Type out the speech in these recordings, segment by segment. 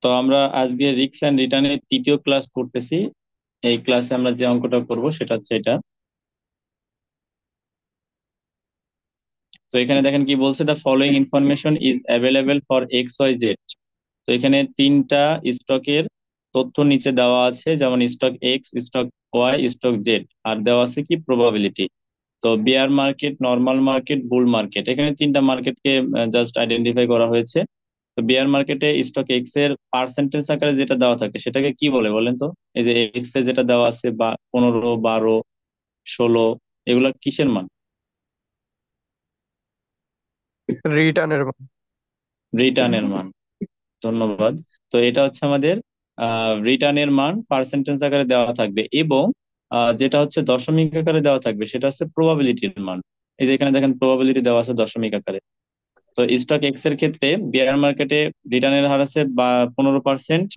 তো আমরা আজকে রিস্ক এন্ড রিটার্নের তৃতীয় ক্লাস করতেছি। এই ক্লাসে আমরা যে অঙ্কটা করব সেটা হচ্ছে এটা। তো এখানে দেখেন কি বলছে, the following information is available for X Y Z. তো এখানে তিনটা স্টকের তথ্য নিচে দেওয়া আছে, যেমন stock X, stock Y, stock Z. আর দেওয়া আছে কি প্রবাবিলিটি। তো bear market, normal market, bull market, এখানে তিনটা মার্কেটকে জাস্ট আইডেন্টিফাই করা হয়েছে। তো বিয়ার মার্কেটে স্টক এক্স এর পার্সেন্টেজ আকারে যেটা দেওয়া থাকে সেটাকে কি বলে বলেন তো? এই যে এক্স এ যেটা দেওয়া আছে, বা 15, 12, 16, এগুলা কিসের মান? রিটার্নের মান। রিটার্নের মান। ধন্যবাদ। তো এটা হচ্ছে আমাদের রিটার্নের মান পার্সেন্টেজ আকারে দেওয়া থাকবে, এবং যেটা হচ্ছে দশমিক আকারে দেওয়া থাকবে সেটা হচ্ছে প্রবাবিলিটির মান। এই যে এখানে দেখেন প্রবাবিলিটি দেওয়া আছে দশমিক আকারে। তো স্টক এক্স এর ক্ষেত্রে বিয়ার মার্কেটে রিটার্নের হার আছে বা 15%,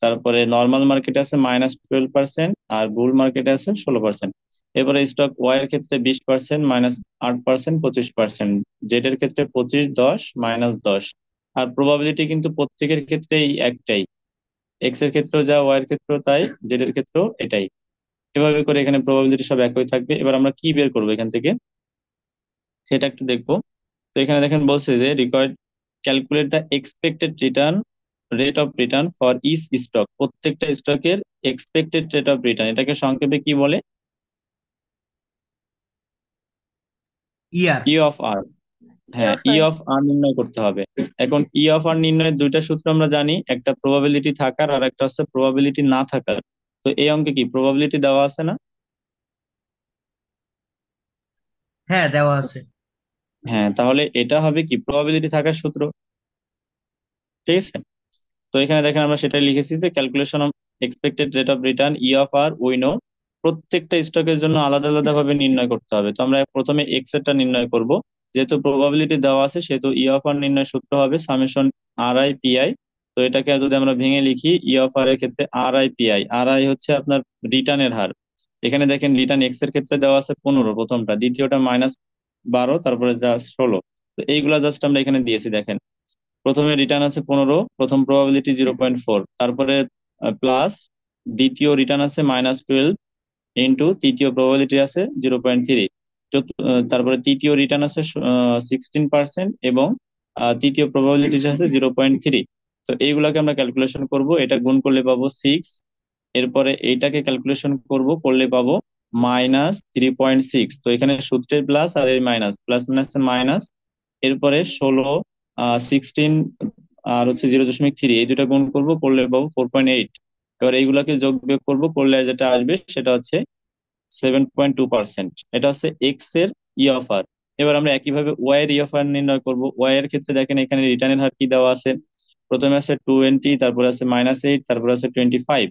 তারপরে নর্মাল মার্কেটে আছে -12%, আর বুল মার্কেটে আছে 16%। এবারে স্টক ওয়াই এর ক্ষেত্রে 20%, -8%, 25%। জেড এর ক্ষেত্রে 25, 10, -10। আর প্রবাবিলিটি কিন্তু প্রত্যেকের ক্ষেত্রেই একটাই, এক্স এর ক্ষেত্রেও যা, ওয়াই এর ক্ষেত্রেও তাই, জেড এর ক্ষেত্রেও এটাই। এভাবে করে এখানে প্রবাবিলিটি সব একই থাকবে। এবার আমরা কি বের করবো এখান থেকে সেটা একটু দেখবো। তো এখানে দেখেন বলছে যে required calculate the expected return, rate of return for each stock. প্রত্যেকটা স্টকের এক্সপেক্টেড রেট অফ রিটার্ন, এটাকে সংক্ষেপে কি বলে? ইয়ার। ই অফ আর। হ্যাঁ, ই অফ আর নির্ণয় করতে হবে। এখন ই অফ আর নির্ণয়ের দুইটা সূত্র আমরা জানি, একটা প্রবাবিলিটি থাকার আর একটা হচ্ছে প্রবাবিলিটি না থাকার। তো এই অঙ্কে কি প্রবাবিলিটি দেওয়া আছে না? হ্যাঁ, দেওয়া আছে। হ্যাঁ, তাহলে এটা হবে কি প্রবাবিলিটি থাকার সূত্র। ঠিক আছে। তো এখানে দেখেন আমরা সেটাই লিখেছি যে calculation of expected rate of return, E of R, we know. প্রত্যেকটা স্টকের জন্য আলাদা আলাদা ভাবে নির্ণয় করতে হবে। তো আমরা প্রথমে এক্স এরটা নির্ণয় করব। যেহেতু প্রবাবিলিটি দেওয়া আছে সেহেতু ই অফ আর নির্ণয় সূত্র হবে summation R I P I. তো এটাকে যদি আমরা ভেঙে লিখি, ই অফ আর এর ক্ষেত্রে R I P I. R I হচ্ছে আপনার রিটার্নের হার। এখানে দেখেন রিটার্ন এক্স এর ক্ষেত্রে দেওয়া আছে 15, প্রথমটা, দ্বিতীয়টা -12, তারপরে যা 16। তো এইগুলা জাস্ট আমরা এখানে দিয়েছি দেখেন। প্রথমে রিটার্ন আছে 15, প্রথম প্রবাবিলিটি 0.4, তারপরে প্লাস দ্বিতীয় রিটার্ন আছে -12 ইন্টু তৃতীয় প্রবাবিলিটি আছে 0.3, তারপরে তৃতীয় রিটার্ন আছে 16%, এবং তৃতীয় প্রবাবিলিটি আছে 0.3। তো এইগুলাকে আমরা ক্যালকুলেশন করব, এটা গুণ করলে পাবো 6। এরপরে এইটাকে ক্যালকুলেশন করলে পাবো -3.6। তো এখানে সূত্রের প্লাস আর এই মাইনাস, প্লাস মাইনাস মাইনাস। এরপরে 16, 16, আর হচ্ছে 0.3, এই দুটা গুণ করলে পাবো 4.8। এবার এইগুলাকে যোগ বিয়োগ করবো, করলে যেটা আসবে সেটা হচ্ছে 7.2%। এটা হচ্ছে এক্স এর ই অফার। এবার আমরা একইভাবে ওয়াই এর ই অফার নির্ণয় করব। ওয়াই এর ক্ষেত্রে দেখেন এখানে রিটার্নের হার কি দেওয়া আছে, প্রথমে আছে 20, তারপরে আছে -8, তারপরে আছে 25।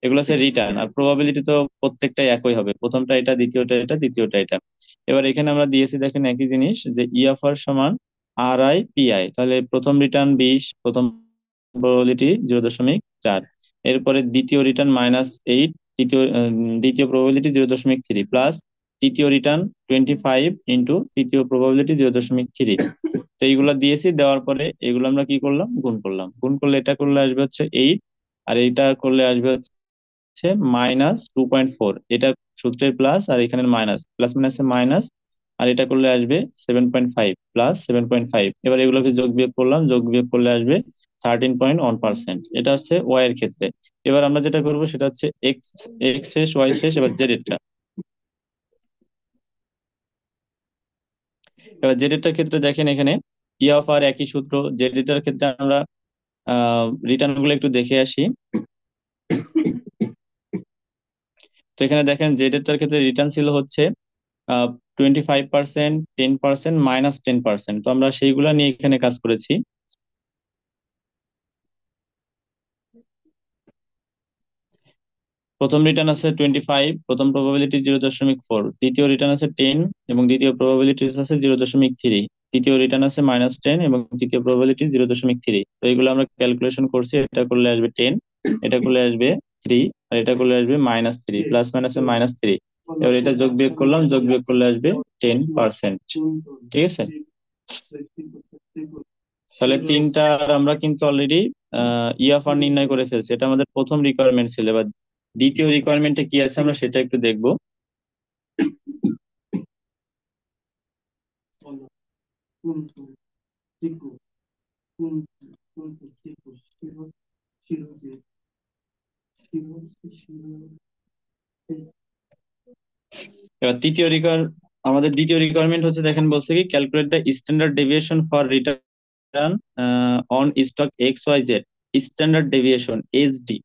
এগুলো আছে রিটার্ন। আর প্রবাবিলিটি তো প্রত্যেকটাই একই হবে, প্রথমটা এটা, দ্বিতীয়টা এটা, তৃতীয়টা এটা। এবার এখানে আমরা দিয়েছি দেখেন একই জিনিস, যে ই অফার সমান আর আই পি আই। তাহলে প্রথম রিটার্ন 20, প্রথম প্রবাবিলিটি 0.4। এরপরে দ্বিতীয় রিটার্ন -8, দ্বিতীয় প্রবাবিলিটি 0.3, প্লাস তৃতীয় রিটার্ন 25 ইন্টু তৃতীয় প্রবাবিলিটি 0.3। তো এইগুলা দিয়েছি, দেওয়ার পরে এগুলো আমরা কি করলাম, গুণ করলাম। গুণ করলে এটা করলে আসবে হচ্ছে 8, আর এইটা করলে আসবে হচ্ছে -2.4। এটা সূত্রের প্লাস আর এখানে মাইনাস, প্লাস মাইনাসে মাইনাস। আর এটা করলে আসবে 7.5 প্লাস 7.5। এবার এগুলোকে যোগ বিয়োগ করলাম, যোগ বিয়োগ করলে আসবে 13.1%। এটা হচ্ছে ওয়াই এর ক্ষেত্রে। এবার আমরা যেটা করবো সেটা হচ্ছে এক্স, এক্স শেষ, ওয়াই শেষ, এবার জেড এরটা। এবার জেড এরটার ক্ষেত্রে দেখেন এখানে ই অফ আর একই সূত্র। জেড এরটার ক্ষেত্রে আমরা রিটার্ন গুলো একটু দেখে আসি। তো এখানে দেখেন জেড এরটার ক্ষেত্রে রিটার্ন ছিল হচ্ছে 25%, 10%, -10%। তো আমরা সেইগুলা নিয়ে এখানে কাজ করেছি। প্রথম রিটার্ন আছে 25, প্রথম প্রবাবিলিটি 0.4, দ্বিতীয় রিটার্ন আছে 10, এবং দ্বিতীয় প্রবাবিলিটি আছে 0.3, তৃতীয় রিটার্ন আছে -10, এবং তৃতীয় প্রবাবিলিটি 0.3। তো এগুলো আমরা ক্যালকুলেশন করছি, এটা করলে আসবে 10, এটা করলে আসবে 3, আর এটা করলে আসবে -3, প্লাস মাইনাসে -3। এবার এটা যোগ বিয়োগ করলাম, যোগ বিয়োগ করলে আসবে 10%। ঠিক আছে। তাহলে তিনটার আমরা কিন্তু অলরেডি ইএফআর নির্ণয় করে ফেলছি। এটা আমাদের প্রথম রিকোয়ারমেন্ট ছিল। এবার দ্বিতীয় রিকোয়ারমেন্টে কি আছে আমরা সেটা একটু দেখবো। এবার আমাদের দ্বিতীয় রিকোয়ারমেন্ট হচ্ছে, দেখেন বলছে কি, calculate the standard deviation for return on stock X Y Z. Standard deviation SD,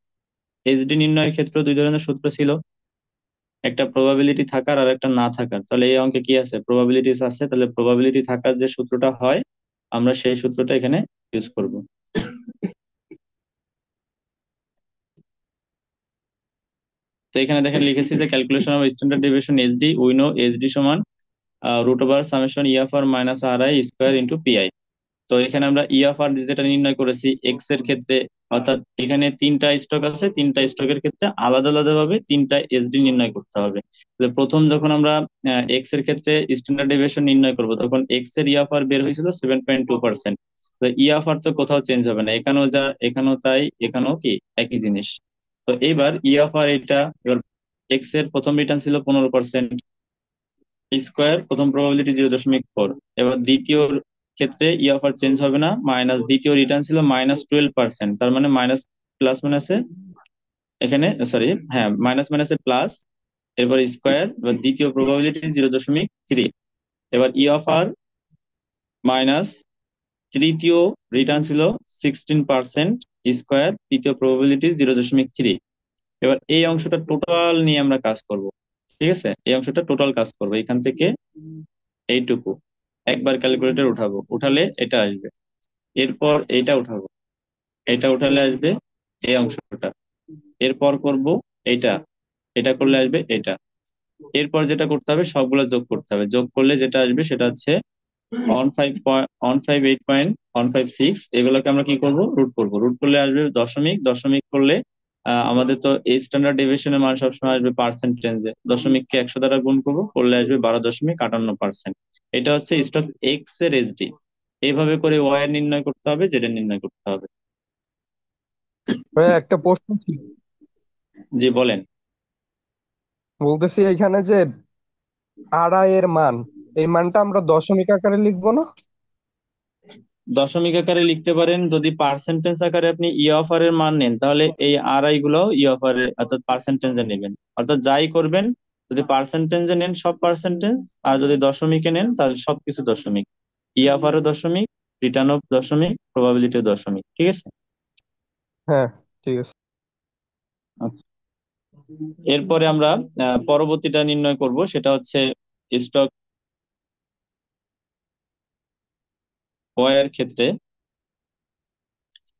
SD নির্ণয়ের ক্ষেত্রে দুই ধরনের সূত্র ছিল, একটা প্রবাবিলিটি থাকার আর একটা না থাকার। তাহলে এই অঙ্কে কি আছে, প্রবাবিলিটিস আছে, তাহলে প্রবাবিলিটি থাকার যে সূত্রটা হয় আমরা সেই সূত্রটা এখানে ইউজ করব। তো এখানে দেখেন লিখেছি যে calculation of standard deviation SD, we know SD সমান root over summation EFR minus R I square into PI. তো এখানে আমরা ইএফআর যেটা নির্ণয় করেছি এক্স এর ক্ষেত্রে, অর্থাৎ এখানে তিনটা স্টক আছে, তিনটা স্টকের ক্ষেত্রে আলাদা আলাদা ভাবে তিনটা এসডি নির্ণয় করতে হবে। তাহলে প্রথম যখন আমরা এক্স এর ক্ষেত্রে স্ট্যান্ডার্ড ডেভিয়েশন নির্ণয় করব, তখন এক্স এর ইএফআর বের হয়েছিল 7.2%। তো ইএফআর তো কোথাও চেঞ্জ হবে না, এখানেও যা এখানেও তাই, এখানেও কি একই জিনিস। তো এইবার ইএফআর এটা, এবার এক্স এর প্রথম রিটার্ন ছিল 15%, স্কোয়ার প্রথম প্রবাবিলিটি 0.4। এবার দ্বিতীয় ক্ষেত্রে ইএফআর চেঞ্জ হবে না, মাইনাস দ্বিতীয় রিটার্ন ছিল -12%, তার মানে মাইনাস প্লাস মাইনাসে এখানে, সরি হ্যাঁ, মাইনাস মাইনাসে প্লাস, এরপর স্কোয়ার, এবার দ্বিতীয় প্রবাবিলিটি 0.3। এবার ইএফআর মাইনাস তৃতীয় রিটার্ন ছিল 16%, স্কোয়ার তৃতীয় প্রবাবিলিটি 0.3। এবার এই অংশটা টোটাল নিয়ে আমরা কাজ করব, ঠিক আছে, এই অংশটা টোটাল কাজ করবো এখান থেকে এইটুকু একবার ক্যালকুলেটর উঠাবো, উঠালে এটা আসবে। এরপর এইটা উঠাবো, এটা উঠালে আসবে এই অংশটা। এরপর করব এইটা, এটা করলে আসবে এটা। এরপর যেটা করতে হবে সবগুলো যোগ করতে হবে, যোগ করলে যেটা আসবে সেটা হচ্ছে 158.156। এগুলোকে আমরা কি করব, রুট করব, রুট করলে আসবে দশমিক, দশমিক করলে আমাদের তো এই স্ট্যান্ডার্ড ডেভিয়েশনের মান সবসময় আসবে পার্সেন্টেজে, দশমিককে 100 দ্বারা গুণ করবো, করলে আসবে 12.58%। এটা হচ্ছে স্টক এক্স এর এসডি। এইভাবে করে ওয়াই এর নির্ণয় করতে হবে, জেড এর নির্ণয় করতে হবে। ভাইয়া একটা প্রশ্ন ছিল, জি বলেন। বলতেছি এখানে যে আড়াই এর মান, এই মানটা আমরা দশমিক আকারে লিখবো না? দশমিক আকারে লিখতে পারেন, যদি পার্সেন্টেজ আকারে আপনি ইঅফার এর মান নেন তাহলে এই আড়াই গুলো ইঅফার এর অর্থাৎ পার্সেন্টেজে নেবেন, অর্থাৎ যাই করবেন যদি পার্সেন্টেজে নেন সব পার্সেন্টেজ, আর যদি দশমিকে নেন তাহলে সবকিছু দশমিক। ইঅফার ও দশমিক, রিটার্ন অফ দশমিক, প্রবাবিলিটি দশমিক, ঠিক আছে। হ্যাঁ, ঠিক আছে। আচ্ছা, এরপরে আমরা পরবর্তীটা নির্ণয় করব, সেটা হচ্ছে স্টক ওয়াই এর ক্ষেত্রে।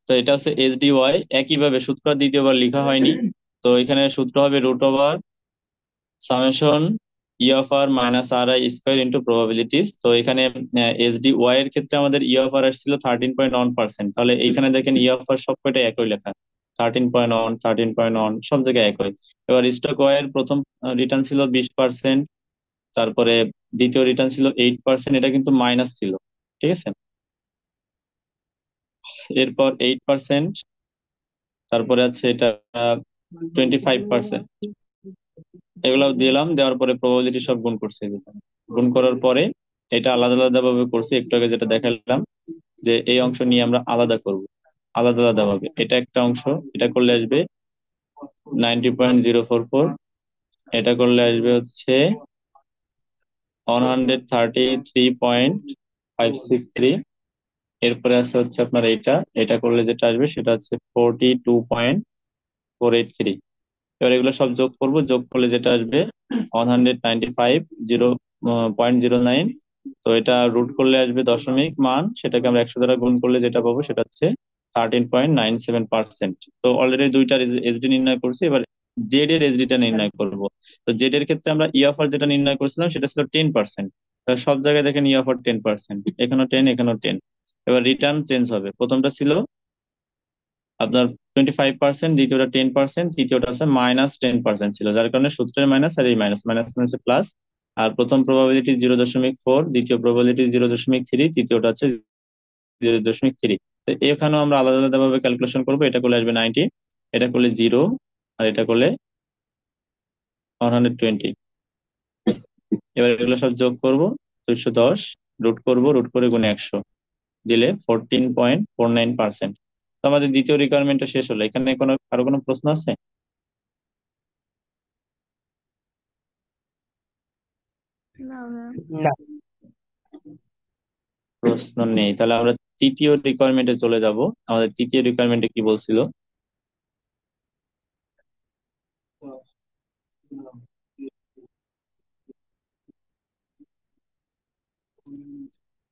তো এটা হচ্ছে এসডিওয়াই, একইভাবে সূত্র আর দ্বিতীয়বার লেখা হয়নি। তো এখানে সূত্র হবে root over summation EFR minus R I square into probabilities. তো এখানে এসডি ওয়াই এর ক্ষেত্রে আমাদের ইএফআর আসছিল 13.1%, তাহলে এইখানে দেখেন ইএফআর সব কয়টা একই লেখা, 13.1, 13.1, সব জায়গায় একই। এবার স্টক ওয়াই এর প্রথম রিটার্ন ছিল 20%, তারপরে দ্বিতীয় রিটার্ন ছিল 8%, এটা কিন্তু মাইনাস ছিল, ঠিক আছে। এরপর 8%, তারপরে আছে এটা 25%। এগুলো দিলাম, দেওয়ার পরে প্রবাবিলিটি সব গুণ করছে যেখানে, গুণ করার পরে এটা আলাদা আলাদা ভাবে করছি, একটু আগে যেটা দেখালাম যে এই অংশ নিয়ে আমরা আলাদা করব, আলাদা আলাদা ভাবে। এটা একটা অংশ, এটা করলে আসবে 90.044, এটা করলে আসবে হচ্ছে 133.563। এরপরে আছে হচ্ছে আপনার এটা, এটা করলে যেটা আসবে সেটা হচ্ছে 42.483। এবার এগুলো সব যোগ করব, যোগ করলে যেটা আসবে 195.009। তো এটা রুট করলে আসবে দশমিক মান, সেটাকে আমরা 100 দ্বারা গুণ করলে যেটা পাবো সেটা হচ্ছে 13.97%। তো অলরেডি দুইটার এসডি নির্ণয় করছি, এবার জেড এর এসডিটা নির্ণয় করব। তো জেড এর ক্ষেত্রে আমরা ইঅফার যেটা নির্ণয় করেছিলাম সেটা ছিল 10%। সব জায়গায় দেখেন ইঅফার 10%, এখানেও 10, এখানেও 10। এবার রিটার্ন চেঞ্জ হবে, প্রথমটা ছিল আপনার 25%, দ্বিতীয়টা 10%, তৃতীয়টা আছে -10% ছিল, যার কারণে সূত্রের মাইনাস আর এই মাইনাস, মাইনাস মাইনাসে প্লাস। আর প্রথম প্রবাবিলিটি 0.4, দ্বিতীয় প্রবাবিলিটি 0.3, তৃতীয়টা হচ্ছে 0.3। তো এখানেও আমরা আলাদা আলাদা ভাবে ক্যালকুলেশন করবো। এটা করলে আসবে 90, এটা করলে 0, আর এটা করলে 120। এবার এগুলো সব যোগ করব, 210 রুট করব, রুট করে গুণে 100 দিলে 14.49%। তো আমাদের দ্বিতীয় রিকোয়ারমেন্টটা শেষ হলো। এখানে আরো কোনো প্রশ্ন আছে? না ভাইয়া। না। প্রশ্ন নেই, তাহলে আমরা তৃতীয় রিকোয়ারমেন্টে চলে যাব। আমাদের তৃতীয় রিকোয়ারমেন্টে কি বলছিল?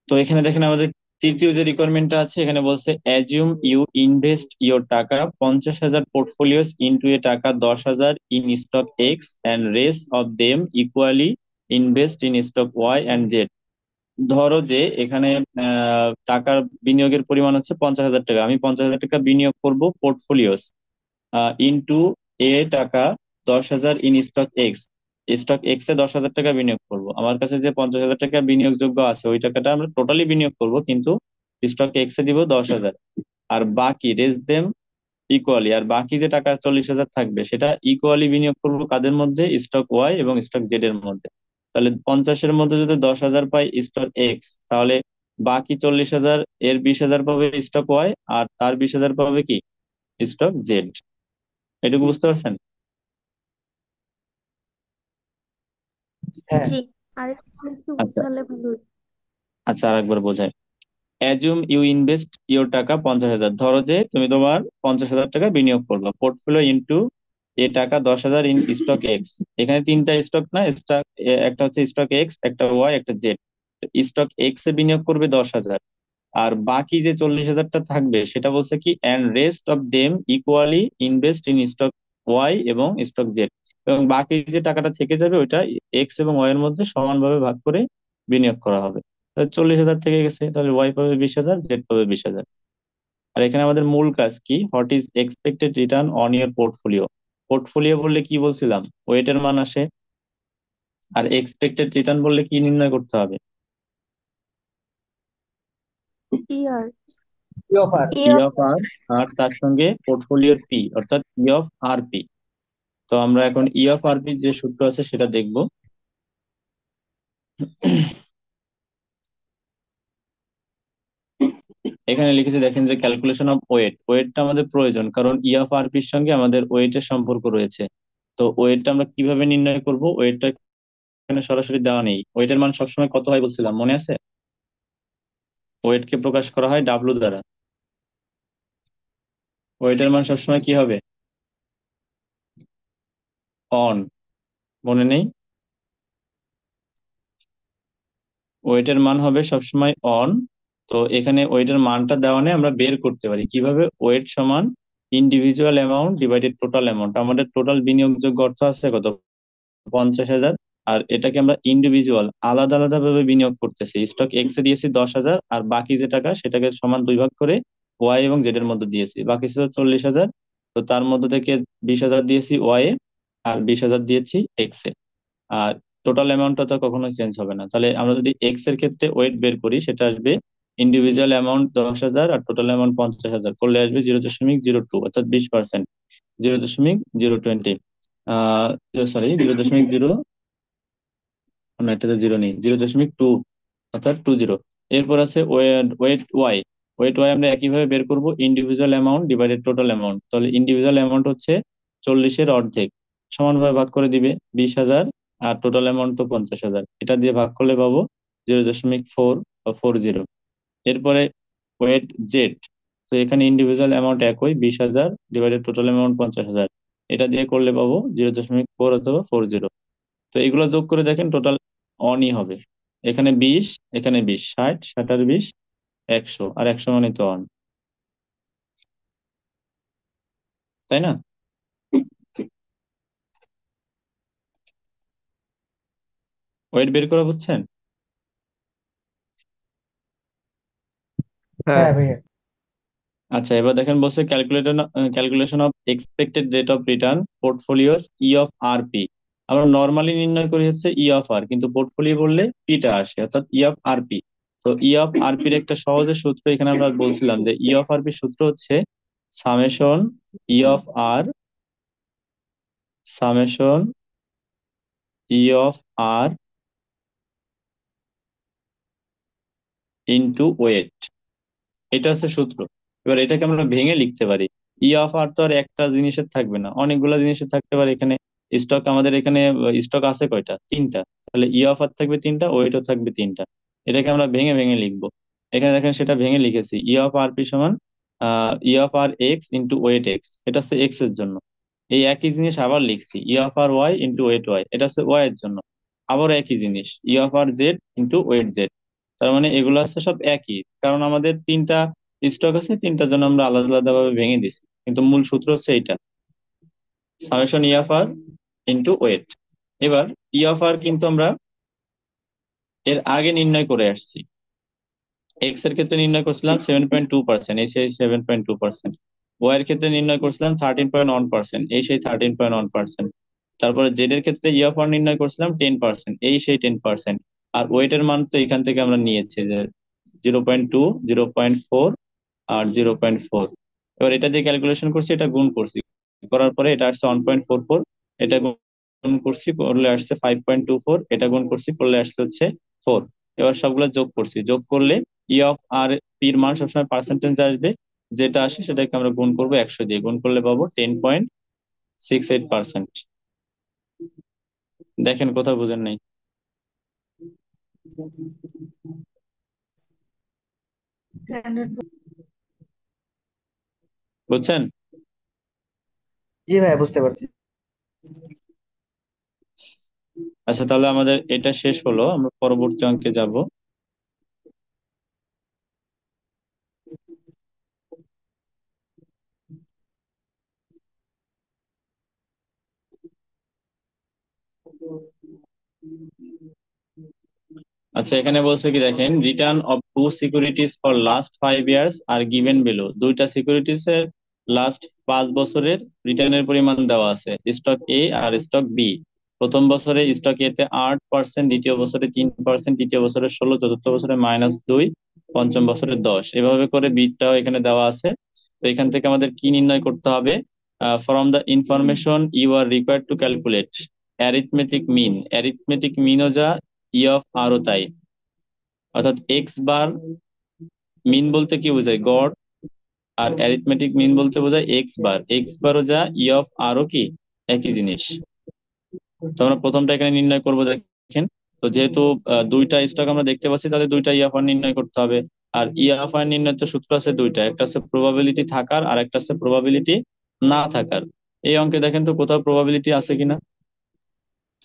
তো এখানে দেখেন আমাদের তৃতীয় যে রিকোয়ারমেন্টটা আছে, এখানে বলছে অ্যাজিউম ইউ ইনভেস্ট ইওর টাকা 50,000 পোর্টফোলিওস ইনটু এ টাকা 10,000 in stock X and rest of them equally invest in stock Y and Z. ধরো যে এখানে টাকার বিনিয়োগের পরিমাণ হচ্ছে 50,000 টাকা। আমি 50,000 টাকা বিনিয়োগ করব পোর্টফোলিওস ইনটু এ টাকা 10,000 in stock X. Stock X এ 10,000 টাকা বিনিয়োগ করব। আমার কাছে যে 50,000 টাকা বিনিয়োগযোগ্য আছে ওই টাকাটা আমরা টোটালি বিনিয়োগ করব, কিন্তু স্টক এক্স এ দিব 10,000। আর বাকি রেস দেম ইকুয়ালি, আর বাকি যে টাকা 40,000 থাকবে সেটা ইকুয়ালি বিনিয়োগ করব কাদের মধ্যে? স্টক ওয়াই এবং স্টক জেড এর মধ্যে। তাহলে 50-এর মধ্যে যদি 10,000 পাই স্টক এক্স, তাহলে বাকি 40,000 এর 20,000 পাবে স্টক ওয়াই, আর তার 20,000 পাবে কি? Stock Z. এটুকু বুঝতে পারছেন? হ্যাঁ। জি, আরেকটু আচ্ছা, বুঝালে ভালো হতো। আচ্ছা, আরেকবার বোঝাই। অ্যাজুম ইউ ইনভেস্ট ইওর টাকা 50,000। ধরো যে তুমি তোমার 50,000 টাকা বিনিয়োগ করলো পোর্টফোলিও ইনটু এ টাকা 10,000 ইন স্টক এক্স। এখানে তিনটা স্টক না, স্টক একটা হচ্ছে স্টক এক্স, একটা ওয়াই, একটা জেড। স্টক এক্স এ বিনিয়োগ করবে 10,000, আর বাকি যে 40,000টা থাকবে সেটা বলছে কি and rest of them equally invest in stock Y এবং স্টক জেড। এবং বাকি যে টাকাটা থেকে যাবে ওইটা এক্স এবং ওয়াই এর মধ্যে সমানভাবে ভাগ করে বিনিয়োগ করা হবে। তাহলে 40,000 থেকে গেছে, তাহলে ওয়াই পাবে 20,000, জেড পাবে 20,000। আর এখানে আমাদের মূল কাজ কি? What is expected return on year portfolio. Portfolio বললে কি বলছিলাম? ওয়েটের মান আসে। আর এক্সপেক্টেড রিটার্ন বললে কি নির্ণয় করতে হবে? ইয়ার কি অফার? ই ইয়ার অফ আর, আর তার সঙ্গে পোর্টফোলিওর পি অর্থাৎ ই অফ আর পি। তো আমরা এখন ই অফ আর পি যে সূত্র আছে সেটা দেখব। এখানে লিখেছে দেখেন যে ক্যালকুলেশন অফ ওয়েট। ওয়েটটা আমাদের প্রয়োজন কারণ ই অফ আর পির সঙ্গে আমাদের ওয়েটের সম্পর্ক রয়েছে। তো ওয়েটটা আমরা কিভাবে নির্ণয় করব? ওয়েটটা এখানে সরাসরি দেওয়া নেই। ওয়েটের মান সবসময় কত হয় বলছিলাম, মনে আছে? ওয়েটকে প্রকাশ করা হয় ডাব্লু দ্বারা। ওয়েটের মান সবসময় কি হবে? অন। মনে নেই? ওয়েটের মান হবে সবসময় অন। তো এখানে ওয়েটের মানটা দেওয়া নেই, আমরা বের করতে পারি কিভাবে? ওয়েট সমান individual amount divided total amount. আমাদের টোটাল বিনিয়োগযোগ্য অর্থ আছে কত? 50,000। আর এটাকে আমরা ইন্ডিভিজুয়াল আলাদা আলাদা ভাবে বিনিয়োগ করতেছি। স্টক এক্স এ দিয়েছি 10,000, আর বাকি যে টাকা সেটাকে সমান দুই ভাগ করে ওয়াই এবং জেড এর মধ্যে দিয়েছি। বাকি ছিল 40,000। তো তার মধ্যে থেকে 20,000 দিয়েছি ওয়াই এ, আর 20,000 দিয়েছি এক্স এ। আর টোটাল অ্যামাউন্টটা তো কখনোই চেঞ্জ হবে না। তাহলে আমরা যদি এক্স এর ক্ষেত্রে ওয়েট বের করি সেটা আসবে ইন্ডিভিজুয়াল অ্যামাউন্ট 10,000 আর টোটাল অ্যামাউন্ট 50,000 করলে আসবে 0.02 অর্থাৎ 20%। 0.020, সরি 0.0, না এটাতে জিরো নেই, 0.2 অর্থাৎ 20। এরপর আছে weight weight Y. Weight Y আমরা একইভাবে বের করব individual amount divided total amount. তাহলে ইন্ডিভিজুয়াল অ্যামাউন্ট হচ্ছে 40-এর অর্ধেক, সমানভাবে ভাগ করে দিবে 20,000, আর টোটাল অ্যামাউন্ট তো 50,000, এটা দিয়ে ভাগ করলে পাবো 0.440। এরপরে ওয়েট জেড। তো এখানে ইন্ডিভিজুয়াল অ্যামাউন্ট একই 20,000 ডিভাইডেড টোটাল অ্যামাউন্ট 50,000, এটা দিয়ে করলে পাবো 0.4 অথবা 40। তো এগুলো যোগ করে দেখেন টোটাল অনই হবে। এখানে 20, এখানে 20, 60, 60 আর 20, 100, আর 100 মানে তো অন, তাই না? ওয়েট বের করা বুঝছেন? হ্যাঁ। হ্যাঁ ভাইয়া। আচ্ছা, এবার দেখেন বলছে calculation of expected rate of return portfolios E of R P. আমরা নর্মালি নির্ণয় করি হচ্ছে ই অফ আর, কিন্তু পোর্টফোলিও বললে পিটা আসে অর্থাৎ ই অফ আর পি। তো ই অফ আরপির একটা সহজের সূত্র এখানে আমরা বলছিলাম যে ই অফ আরপির সূত্র হচ্ছে summation E of R summation E of R into weight, এটা হচ্ছে সূত্র। এবার এটাকে আমরা ভেঙে লিখতে পারি। ই অফ আর তো আর একটা জিনিসের থাকবে না, অনেকগুলো জিনিসের থাকতে পারে এখানে। স্টক আমাদের এখানে স্টক আছে কয়টা? তিনটা। তাহলে ই অফ আর থাকবে তিনটা, ওয়েটও থাকবে তিনটা। এটাকে আমরা ভেঙে ভেঙে লিখবো। এখানে দেখেন সেটা ভেঙে লিখেছি, ই অফ আর পি সমান E of R X into weight X, এটা হচ্ছে এক্স এর জন্য। এই একই জিনিস আবার লিখছি, E of R Y into weight Y, এটা হচ্ছে ওয়াই এর জন্য। আবার একই জিনিস, E of R Z into weight Z. তার মানে এগুলো আছে সব একই, কারণ আমাদের তিনটা স্টক আছে, তিনটার জন্য আমরা আলাদা আলাদা ভাবে ভেঙে দিছি, কিন্তু মূল সূত্র হচ্ছে এইটা, summation E of R into weight. এবার ই অফ আর কিন্তু আমরা এর আগে নির্ণয় করে আসছি। এক্স এর ক্ষেত্রে নির্ণয় করছিলাম 7.2%, এই সেই 7.2%। ওয়াই এর ক্ষেত্রে নির্ণয় করছিলাম 13.1%, এই সেই 13.1%। তারপরে জেড এর ক্ষেত্রে ই অফ আর নির্ণয় করছিলাম 10%, এই সেই 10%। আর ওয়েট এর মান তো এখান থেকে আমরা নিয়েছি যে 0.2, 0.4 আর 0.4। এবার এটা দিয়ে ক্যালকুলেশন করছি, এটা গুণ করছি, করার পরে এটা আসছে 1.44, এটা গুণ করছি করলে আসছে 5.24, এটা গুণ করছি করলে আসছে হচ্ছে 4। এবার সবগুলো যোগ করছি, যোগ করলে ই অফ আর পির মান সবসময় পার্সেন্টেজ আসবে, যেটা আসে সেটাকে আমরা গুণ করবো 100 দিয়ে, গুণ করলে পাবো 10.68%। দেখেন কোথাও বুঝেন নাই? বুঝছেন? জি ভাইয়া, বুঝতে পারছি। আচ্ছা, তাহলে আমাদের এটা শেষ হলো, আমরা পরবর্তী অঙ্কে যাব। আচ্ছা, এখানে বলছে কি দেখেন, return of two securities for last 5 years are given below. দুইটা সিকিউরিটিজ এর লাস্ট 5 বছরের রিটার্নের পরিমাণ দেওয়া আছে, স্টক এ আর স্টক বি। প্রথম বছরে স্টক এ তে 8%, দ্বিতীয় বছরে 3%, তৃতীয় বছরে 16, চতুর্থ বছরে -2, পঞ্চম বছরে 10, এভাবে করে বিটাও এখানে দেওয়া আছে। তো এখান থেকে আমাদের কি নির্ণয় করতে হবে? From the information you are required to calculate arithmetic mean. Arithmetic মিনও যা, ই অফ আরও তাই। অর্থাৎ এক্স বার মিন বলতে কি বোঝায়? গড়। আর অ্যারিথমেটিক মিন বলতে বোঝায় এক্স বার। এক্স বারও যা, ই অফ আরও কি একই জিনিস। তো আমরা প্রথমটা এখানে নির্ণয় করব, দেখেন। তো যেহেতু দুইটা স্টক আমরা দেখতে পাচ্ছি, তাহলে দুইটা ই অফ আর নির্ণয় করতে হবে। আর ই অফ আর নির্ণয়ের তো সূত্র আছে দুইটা, একটা আছে প্রবাবিলিটি থাকার আর একটা আছে প্রবাবিলিটি না থাকার। এই অঙ্কে দেখেন তো কোথাও প্রবাবিলিটি আছে কিনা,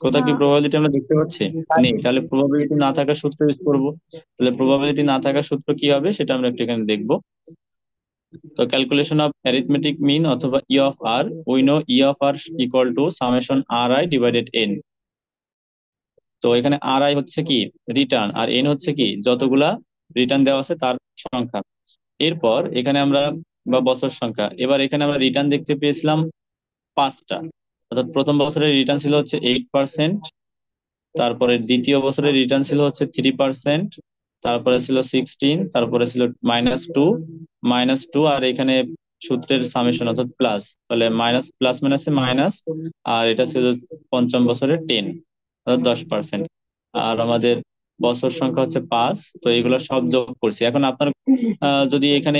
কোথাও না। কি প্রবাবিলিটি আমরা দেখতে পাচ্ছি? নেই। তাহলে প্রবাবিলিটি না থাকার সূত্র ইউজ করবো। তাহলে প্রবাবিলিটি না থাকার সূত্র কি হবে সেটা আমরা একটু এখানে দেখবো। তো ক্যালকুলেশন অফ অ্যারিথমেটিক মিন অথবা E of R, we know E of R equal to summation R I divided N. তো এখানে আর আই হচ্ছে কি রিটার্ন, আর এন হচ্ছে কি যতগুলা রিটার্ন দেওয়া আছে তার সংখ্যা। এরপর এখানে আমরা, বা বছর সংখ্যা, এবার এখানে আমরা রিটার্ন দেখতে পেয়েছিলাম 5টা। অর্থাৎ প্রথম বছরের রিটার্ন ছিল হচ্ছে 8%, তারপরে দ্বিতীয় বছরের রিটার্ন ছিল হচ্ছে 3%, তারপরে ছিল 16, তারপরে ছিল -2, আর এখানে সূত্রের সামেশন অর্থাৎ প্লাস, তাহলে মাইনাস প্লাস মাইনাসে মাইনাস। আর এটা ছিল পঞ্চম বছরের 10, অর্থাৎ 10%। আর আমাদের বছর সংখ্যা হচ্ছে 5। তো এগুলো সব যোগ করছি। এখন আপনার যদি এখানে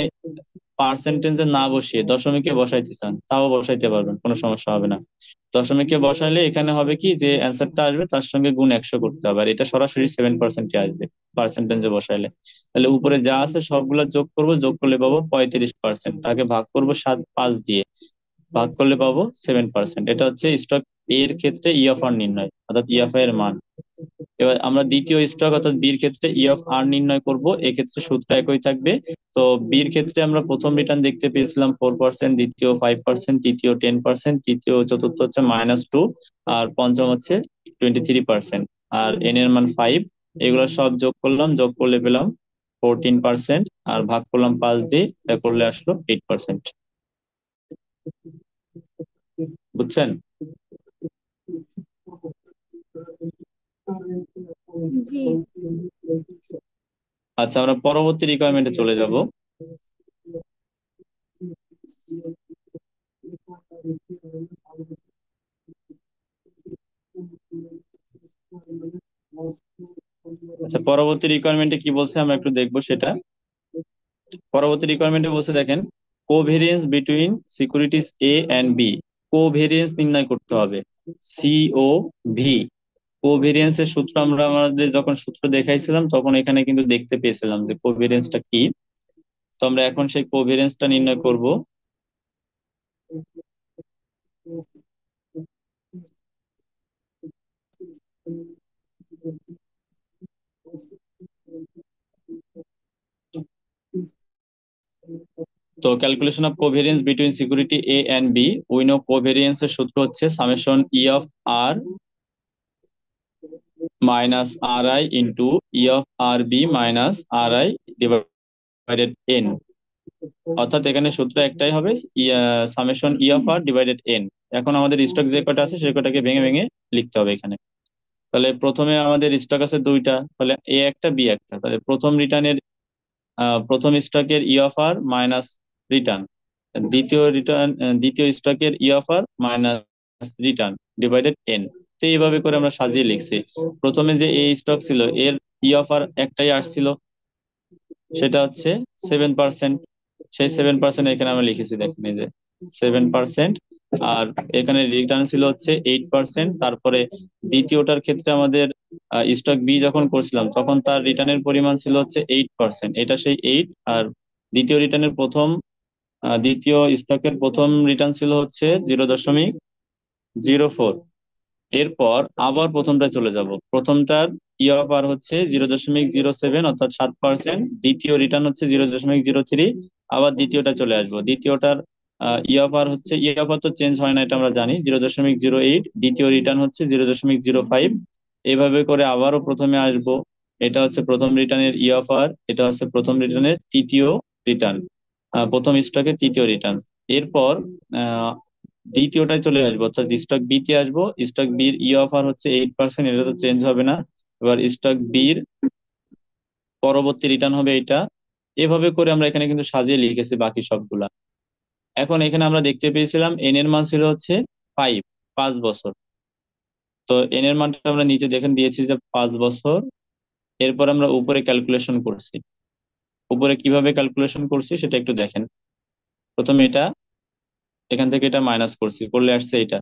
পার্সেন্টেজে না বসিয়ে দশমিকে বসাইতে চান, তাও বসাইতে পারবেন, কোনো সমস্যা হবে না। দশমিকে বসাইলে এখানে হবে কি, যে অ্যান্সারটা আসবে তার সঙ্গে গুণ 100 করতে হবে, আর এটা সরাসরি 7%-এ আসবে পার্সেন্টেজে বসাইলে। তাহলে উপরে যা আছে সবগুলা যোগ করব, যোগ করলে পাবো 35%, তাকে ভাগ করবো 5 দিয়ে, ভাগ করলে পাবো 7%। এটা হচ্ছে স্টক এর ক্ষেত্রে ই অফ আর নির্ণয়, অর্থাৎ ই অফ এর মান। এবার আমরা দ্বিতীয় স্টক অর্থাৎ বির ক্ষেত্রে ই অফ আর নির্ণয় করব, এক্ষেত্রে সূত্র একই থাকবে। তো বির ক্ষেত্রে আমরা প্রথম রিটার্ন দেখতে পেয়েছিলাম 4%, দ্বিতীয় 5%, তৃতীয় 10%, তৃতীয় চতুর্থ হচ্ছে -2, আর পঞ্চম হচ্ছে 23%। আর এন এর মান 5। এগুলো সব যোগ করলাম, যোগ করলে পেলাম 14%, আর ভাগ করলাম 5 দিয়ে, এটা করলে আসলো 8%। বুঝছেন? জি। আচ্ছা, আমরা পরবর্তী রিকোয়ারমেন্টে চলে যাব। আচ্ছা, পরবর্তী রিকোয়ারমেন্টে কি বলছে আমরা একটু দেখবো সেটা। পরবর্তী রিকোয়ারমেন্টে বলছে দেখেন, covariance between securities A and B. Covariance নির্ণয় করতে হবে, সিও ভি। কোভেরিয়েন্সের সূত্র আমরা আমাদের যখন সূত্র দেখাইছিলাম তখন এখানে কিন্তু দেখতে পেয়েছিলাম যে কোভেরিয়েন্সটা কি। তো আমরা এখন সেই কোভেরিয়েন্সটা নির্ণয় করব। তো calculation of covariance between security A and B, we know covariance এর সূত্র হচ্ছে summation E of R minus R I into E of R B minus R I divided N. অর্থাৎ এখানে সূত্র একটাই হবে, summation E of R divided N. এখন আমাদের স্টক যে কটা আছে সেই কটাকে ভেঙে ভেঙে লিখতে হবে এখানে। তাহলে প্রথমে আমাদের স্টক আছে দুইটা, তাহলে এ একটা বি একটা। তাহলে প্রথম স্টকের E of R minus return, দ্বিতীয় স্টকের E of R minus return divided N. তো এইভাবে করে আমরা সাজিয়ে লিখছি। প্রথমে যে এ স্টক ছিল এর ই অফ আর একটাই আসছিল, সেটা হচ্ছে 7%। সেই 7% এখানে আমরা লিখেছি, দেখেন এই যে 7%। আর এখানে রিটার্ন ছিল হচ্ছে 8%। তারপরে দ্বিতীয়টার ক্ষেত্রে আমাদের স্টক বি যখন করছিলাম তখন তার রিটার্নের পরিমাণ ছিল হচ্ছে 8%, এটা সেই 8। আর দ্বিতীয় স্টকের প্রথম রিটার্ন ছিল হচ্ছে 0.04। এরপর আবার প্রথমটায় চলে যাব, প্রথমটার ই অফ আর হচ্ছে 0.07 অর্থাৎ 7%। দ্বিতীয় রিটার্ন হচ্ছে 0.03। আবার দ্বিতীয়টা চলে আসবো, দ্বিতীয়টার ই অফ আর হচ্ছে, ই অফ আর তো চেঞ্জ হয় না এটা আমরা জানি, 0.08। দ্বিতীয় রিটার্ন হচ্ছে 0.05। এইভাবে করে আবারও প্রথমে আসবো, এটা হচ্ছে প্রথম রিটার্নের ই অফ আর, এটা হচ্ছে প্রথম রিটার্নের তৃতীয় রিটার্ন, প্রথম স্টকের তৃতীয় রিটার্ন। এরপর আহ দ্বিতীয়টায় চলে আসবো, অর্থাৎ স্টক বি তে আসবো। স্টক বির ই অফার হচ্ছে 8%, এটা তো চেঞ্জ হবে না। এবার স্টক বির পরবর্তী রিটার্ন হবে এটা। এভাবে করে আমরা এখানে কিন্তু সাজিয়ে লিখেছি বাকি সবগুলা। এখন এখানে আমরা দেখতে পেয়েছিলাম এন এর মান ছিল হচ্ছে 5 বছর। তো এন এর মানটা আমরা নিচে দেখেন দিয়েছি যে 5 বছর। এরপর আমরা উপরে ক্যালকুলেশন করছি। উপরে কিভাবে ক্যালকুলেশন করছি সেটা একটু দেখেন। প্রথমে এটা, এখান থেকে এটা মাইনাস করছি, করলে আসছে এটা।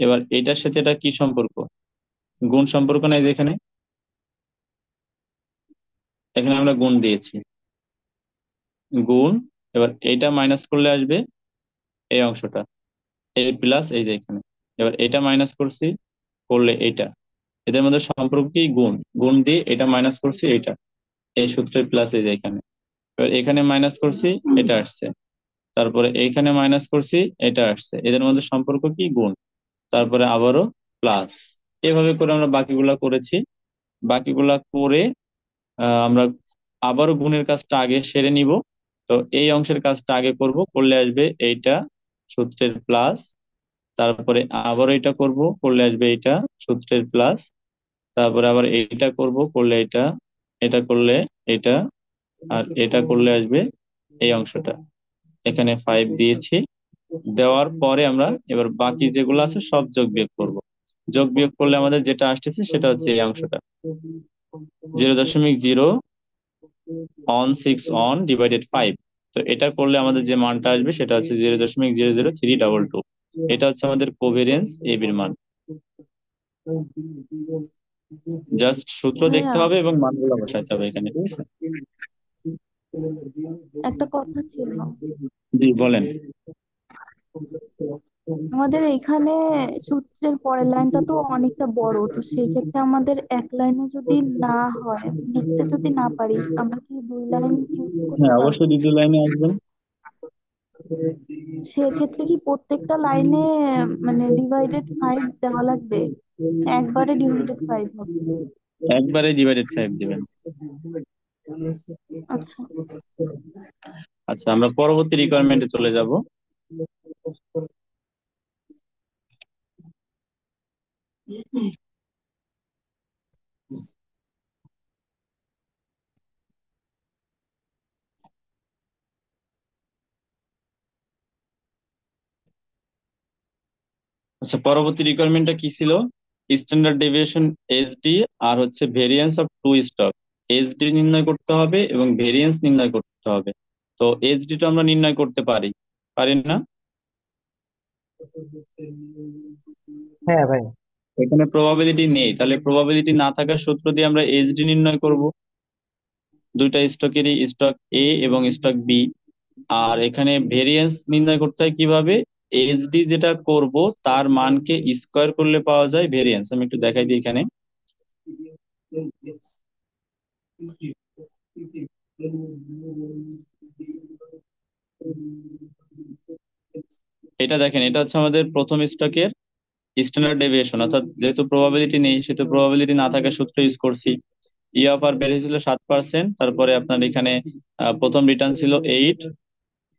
এবার এটার সাথে এটা কি সম্পর্ক? গুণ সম্পর্ক নাই যেখানে, এখানে আমরা গুণ দিয়েছি, গুণ। এবার এইটা মাইনাস করলে আসবে এই অংশটা, এই প্লাস এই যে এখানে। এবার এটা মাইনাস করছি, করলে এইটা। এদের মধ্যে সম্পর্ক কি? গুণ। গুণ দিয়ে এটা মাইনাস করছি এইটা, এই সূত্রের প্লাস এই যে এখানে। এবার এখানে মাইনাস করছি, এটা আসছে। তারপরে এইখানে মাইনাস করছি, এটা আসছে। এদের মধ্যে সম্পর্ক কি? গুণ। তারপরে আবারও প্লাস। এভাবে করে আমরা বাকিগুলা করেছি। বাকিগুলা করে আমরা আবারও গুণের কাজটা আগে সেরে নিব। তো এই অংশের কাজটা আগে করব, করলে আসবে এইটা সূত্রের প্লাস। তারপরে আবারও এটা করব, করলে আসবে এইটা সূত্রের প্লাস। তারপরে আবার এইটা করব, করলে এটা, এটা করলে এটা, আর এটা করলে আসবে এই অংশটা। এখানে 5 দিয়েছি। দেওয়ার পরে আমরা এবার বাকি যেগুলো আছে সব যোগ বিয়োগ করব। যোগ বিয়োগ করলে আমাদের যেটা আসতেছে সেটা হচ্ছে এই অংশটা, 0.0 অন 6 অন ডিভাইডেড 5। তো এটা করলে আমাদের যে মানটা আসবে সেটা হচ্ছে 0.00322। এটা হচ্ছে আমাদের কোভেরিয়েন্স এবির মান। জাস্ট সূত্র ভাইয়া, দেখতে হবে এবং মানগুলো বসাইতে হবে এখানে, ঠিক আছে? একটা কথা ছিল। জি বলেন। আমাদের এখানে সূত্রের পরের লাইনটা তো অনেকটা বড়, তো সেই ক্ষেত্রে আমাদের এক লাইনে যদি না হয়, লিখতে যদি না পারি, আমরা কি দুই লাইন ইউজ করতে হ্যাঁ, পারবো? অবশ্যই দ্বিতীয় লাইনে আসবেন। সেক্ষেত্রে কি প্রত্যেকটা লাইনে মানে ডিভাইডেড 5 দেওয়া লাগবে? একবারে ডিভাইডেড 5 হবে? একবারে ডিভাইডেড 5 দিবেন। আচ্ছা। আচ্ছা, আমরা পরবর্তী রিকোয়ারমেন্টে চলে যাব। আচ্ছা, পরবর্তী রিকোয়ারমেন্টটা কি ছিল? স্ট্যান্ডার্ড ডেভিয়েশন এসডি, আর হচ্ছে variance of two stock. SD নির্ণয় করতে হবে এবং ভেরিয়েন্স নির্ণয় করতে হবে। তো এসডি টা আমরা নির্ণয় করতে পারি, পারি না? হ্যাঁ ভাই। এখানে প্রবাবিলিটি নেই, তাহলে প্রবাবিলিটি না থাকার সূত্র দিয়ে আমরা এসডি নির্ণয় করব, দুইটা স্টকেরই, স্টক এ এবং স্টক বি। আর এখানে ভেরিয়েন্স নির্ণয় করতে হয় কিভাবে? এসডি যেটা করব তার মানকে স্কোয়ার করলে পাওয়া যায় ভেরিয়েন্স। আমি একটু দেখাই দিই এখানে। এটা দেখেন, এটা হচ্ছে আমাদের প্রথম স্টকের স্ট্যান্ডার্ড ডেভিয়েশন, অর্থাৎ যেহেতু প্রবাবিলিটি নেই সেহেতু প্রবাবিলিটি না থাকার সূত্র ইউজ করছি। ই অফ আর বেড়েছিল 7%, তারপরে আপনার এখানে প্রথম রিটার্ন ছিল 8,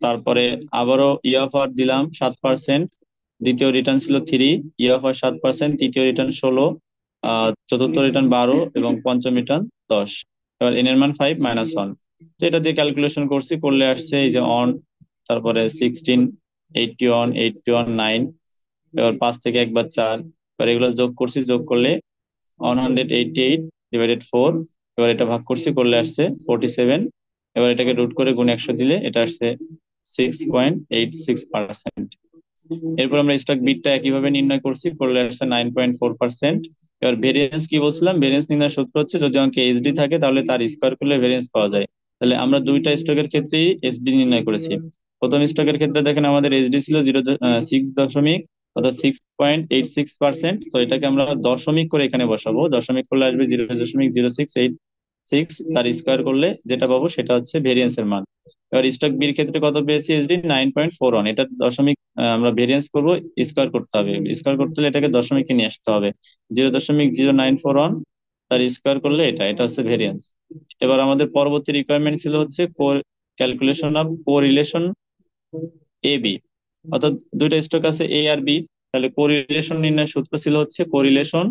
তারপরে আবারও ই অফ আর দিলাম 7%, দ্বিতীয় রিটার্ন ছিল 3, ই অফ আর 7%, তৃতীয় রিটার্ন 16, চতুর্থ রিটার্ন 12 এবং পঞ্চম রিটার্ন 10। এবার এন এর মান 5 - 1। তো এটা দিয়ে ক্যালকুলেশন করছি, করলে আসছে এই যে অন, তারপরে 16, 81, 81, 9, এবার 5 থেকে একবার 4, এবার এগুলো যোগ করছি, যোগ করলে 188/4। এবার এটা ভাগ করছি, করলে আসছে 47। এবার এটাকে রুট করে গুণ 100 দিলে এটা আসছে 6.86%। এরপর আমরা স্টক বিটটা একইভাবে নির্ণয় করছি, করলে আসছে 9.4%। এবার ভেরিয়েন্স কি বলছিলাম? ভেরিয়েন্স নির্ণয়ের সূত্র হচ্ছে যদি অঙ্কে এইচডি থাকে তাহলে তার স্কোয়ার করলে ভেরিয়েন্স পাওয়া যায়। তাহলে আমরা দুইটা স্টকের ক্ষেত্রেই এইচডি নির্ণয় করেছি। প্রথম স্টকের ক্ষেত্রে দেখেন আমাদের এইচডি ছিল 0.6, অর্থাৎ 6.86%। তো এটাকে আমরা দশমিক করে এখানে বসাবো, দশমিক করলে আসবে 0.0686, তার স্কোয়ার করলে যেটা পাবো সেটা হচ্ছে ভেরিয়েন্সের মান। এবার স্টক বির ক্ষেত্রে কত পেয়েছি? এইচডি 9.41। এটা দশমিক, আমরা ভেরিয়েন্স করব, স্কোয়ার করতে হবে। স্কোয়ার করতে হলে এটাকে দশমিকে নিয়ে আসতে হবে, 0.0941, তার স্কোয়ার করলে এটা এটা হচ্ছে ভেরিয়েন্স। এবার আমাদের পরবর্তী রিকোয়ারমেন্ট ছিল হচ্ছে calculation of correlation A B, অর্থাৎ দুইটা স্টক আছে এ আর বি, তাহলে কোরিলেশন নির্ণয়ের সূত্র ছিল হচ্ছে correlation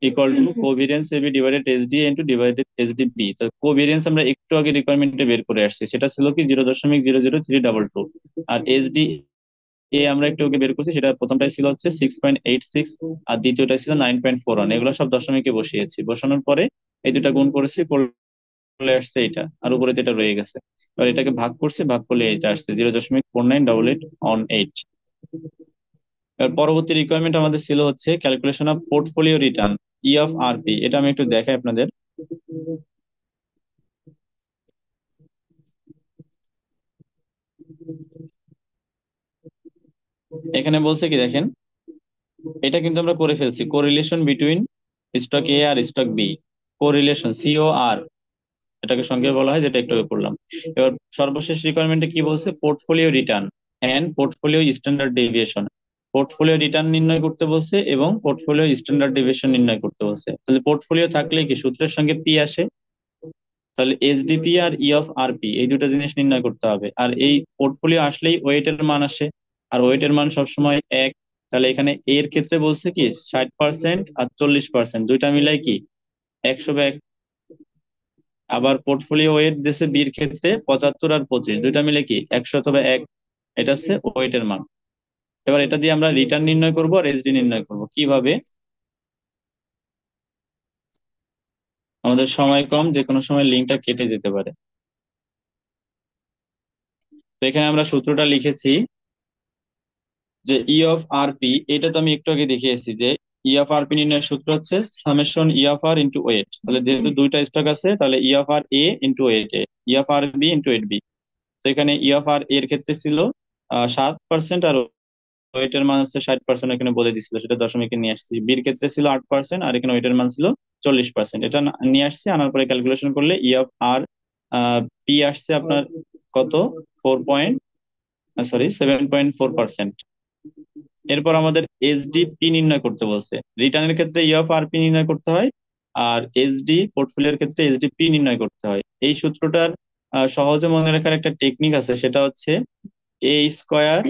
equal to covariance A B divided S D into divided S D B. তো কোভিরিয়েন্স আমরা একটু আগে রিকোয়ারমেন্টে বের করে আসছি, সেটা ছিল কি 0.00322। আর এস ডি এ আমরা একটু আগে বের করছি, সেটা প্রথমটাই ছিল হচ্ছে 6.86, আর দ্বিতীয়টা ছিল 9.41। এগুলো সব দশমিকে বসিয়েছি, বসানোর পরে এই দুটা গুণ করেছি, করলে আসছে এটা, আর উপরে তো এটা রয়ে গেছে। এবার এটাকে ভাগ করছি, ভাগ করলে এটা আসছে 0.498818। এবার পরবর্তী রিকোয়ারমেন্ট আমাদের ছিল হচ্ছে calculation of portfolio return, E of R P. এটা আমি একটু দেখাই আপনাদের। এখানে বলছে কি দেখেন, এটা কিন্তু আমরা করে ফেলছি, কোরিলেশন বিটুইন স্টক এ আর স্টক বি, কোরিলেশন সিও আর, এটাকে সঙ্গে বলা হয়, যেটা একটু আগে পড়লাম। এবার সর্বশেষ রিকোয়ারমেন্টে কি বলছে? Portfolio return and portfolio standard deviation. Portfolio return নির্ণয় করতে বলছে এবং পোর্টফোলিও স্ট্যান্ডার্ড ডেভিয়েশন নির্ণয় করতে বলছে। তাহলে পোর্টফোলিও থাকলে কি সূত্রের সঙ্গে পি আসে, তাহলে এসডিপি আর ই অফ আরপি এই দুটো জিনিস নির্ণয় করতে হবে। আর এই পোর্টফোলিও আসলেই ওয়েটের মান আসে, আর ওয়েটের মান সবসময় এক। তাহলে এখানে এর ক্ষেত্রে বলছে কি 60% আর 40%, দুইটা মিলাই কি 100/1। আবার পোর্টফোলিও ওয়েট দিয়েছে বির ক্ষেত্রে 75 আর 25, দুইটা মিলে কি 100/1। এটা হচ্ছে ওয়েটের মান। এবার এটা দিয়ে আমরা রিটার্ন নির্ণয় করব আর এসডি নির্ণয় করব কিভাবে? আমাদের সময় কম, যে কোনো সময় লিঙ্কটা কেটে যেতে পারে। তো এখানে আমরা সূত্রটা লিখেছি যে ই অফ আর পি, এটা তো আমি একটু আগে দেখিয়েছি যে ই অফ আর পি নির্ণয়ের সূত্র হচ্ছে summation E of R into weight. তাহলে যেহেতু দুইটা স্টক আছে তাহলে E of R A into weight A, E of R B into weight B. তো এখানে ই অফ আর এর ক্ষেত্রে ছিল 7%, আর ওয়েটের মান হচ্ছে 60%, এখানে বলে দিছিল, সেটা দশমিকে নিয়ে আসছি। বির ক্ষেত্রে ছিল 8%, আর এখানে ওয়েটের মান ছিল 40%। এটা নিয়ে আসছি, আনার পরে ক্যালকুলেশন করলে ই অফ আর পি আসছে আপনার কত, 7.4%। এরপর আমাদের এসডিপি নির্ণয় করতে বলছে। রিটার্নের ক্ষেত্রে ই অফ আর পি নির্ণয় করতে হয়, আর এসডি পোর্টফোলিওর ক্ষেত্রে এসডিপি নির্ণয় করতে হয়। এই সূত্রটার সহজে মনে রাখার একটা টেকনিক আছে, সেটা হচ্ছে এ স্কোয়ার